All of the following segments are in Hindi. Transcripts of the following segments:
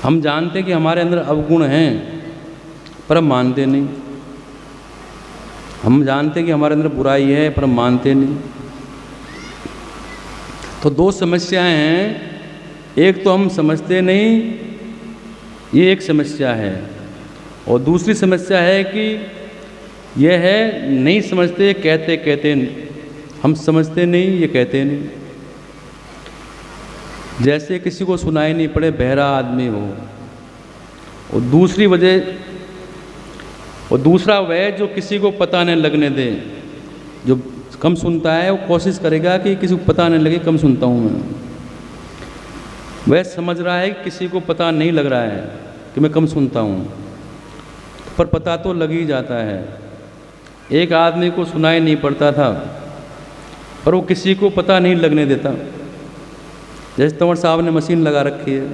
हम जानते हैं कि हमारे अंदर अवगुण हैं, पर हम मानते नहीं। हम जानते हैं कि हमारे अंदर बुराई है, पर हम मानते नहीं। तो दो समस्याएं हैं, एक तो हम समझते नहीं, ये एक समस्या है, और दूसरी समस्या है कि यह है नहीं समझते, कहते कहते हम समझते नहीं, ये कहते नहीं। जैसे किसी को सुनाई नहीं पड़े, बहरा आदमी हो, और दूसरा वह जो किसी को पता नहीं लगने दे, जो कम सुनता है वो कोशिश करेगा कि किसी को पता नहीं लगे कम सुनता हूँ मैं। वह समझ रहा है कि किसी को पता नहीं लग रहा है कि मैं कम सुनता हूँ, पर पता तो लग ही जाता है। एक आदमी को सुनाई नहीं पड़ता था, पर वो किसी को पता नहीं लगने देता। जैसे तंवर साहब ने मशीन लगा रखी है,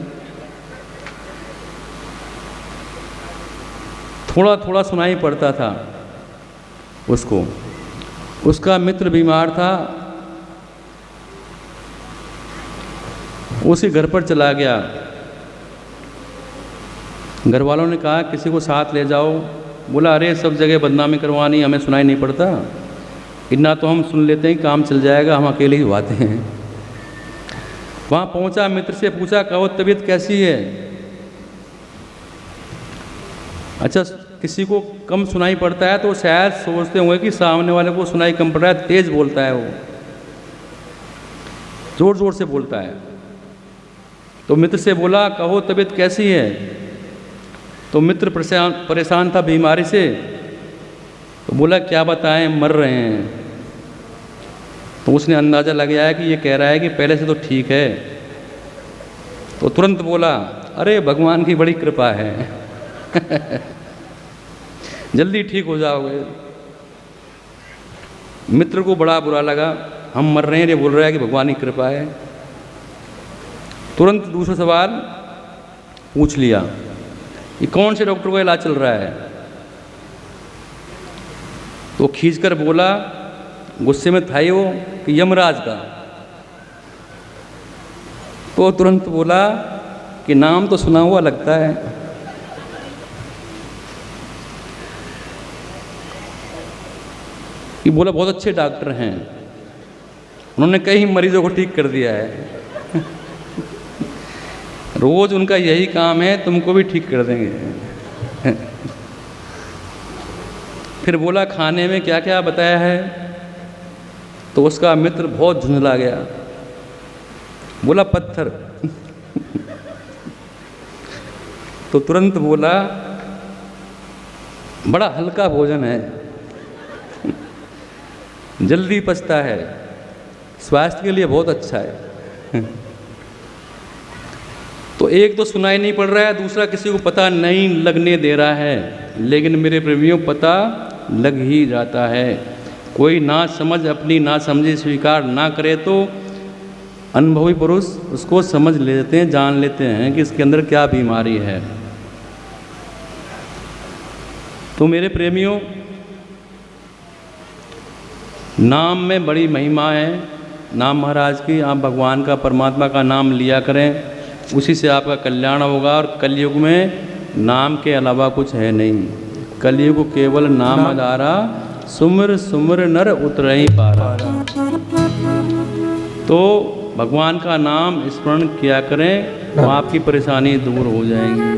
थोड़ा थोड़ा सुनाई पड़ता था उसको। उसका मित्र बीमार था, उसी घर पर चला गया। घर वालों ने कहा किसी को साथ ले जाओ। बोला अरे सब जगह बदनामी करवानी, हमें सुनाई नहीं पड़ता, इतना तो हम सुन लेते हैं, काम चल जाएगा, हम अकेले ही आते हैं। वहाँ पहुँचा, मित्र से पूछा कहो तबीयत कैसी है। अच्छा, किसी को कम सुनाई पड़ता है तो शायद सोचते होंगे कि सामने वाले को सुनाई कम पड़ रहा है, तेज बोलता है, वो जोर जोर से बोलता है। तो मित्र से बोला कहो तबीयत कैसी है। तो मित्र परेशान था बीमारी से, तो बोला क्या बताएं, मर रहे हैं। तो उसने अंदाज़ा लगाया कि ये कह रहा है कि पहले से तो ठीक है। तो तुरंत बोला अरे भगवान की बड़ी कृपा है जल्दी ठीक हो जाओगे। मित्र को बड़ा बुरा लगा, हम मर रहे हैं, ये बोल रहा है कि भगवान की कृपा है। तुरंत दूसरा सवाल पूछ लिया कि कौन से डॉक्टर का इलाज चल रहा है। तो खींचकर बोला, गुस्से में था ही वो, कि यमराज का। तो तुरंत बोला कि नाम तो सुना हुआ लगता है। कि बोला बहुत अच्छे डॉक्टर हैं, उन्होंने कई मरीजों को ठीक कर दिया है रोज उनका यही काम है, तुमको भी ठीक कर देंगे फिर बोला खाने में क्या क्या बताया है। तो उसका मित्र बहुत झुंझला गया, बोला पत्थर तो तुरंत बोला बड़ा हल्का भोजन है, जल्दी पचता है, स्वास्थ्य के लिए बहुत अच्छा है तो एक तो सुनाई नहीं पड़ रहा है, दूसरा किसी को पता नहीं लगने दे रहा है। लेकिन मेरे प्रेमियों, पता लग ही जाता है। कोई ना समझ अपनी ना समझी स्वीकार ना करे तो अनुभवी पुरुष उसको समझ लेते हैं, जान लेते हैं कि इसके अंदर क्या बीमारी है। तो मेरे प्रेमियों, नाम में बड़ी महिमा है। नाम महाराज की, आप भगवान का, परमात्मा का नाम लिया करें, उसी से आपका कल्याण होगा। और कलयुग में नाम के अलावा कुछ है नहीं। कलयुग केवल नाम आधारा, सुमिर सुमिर नर उतरहि पारा। तो भगवान का नाम स्मरण किया करें, तो आपकी परेशानी दूर हो जाएंगी।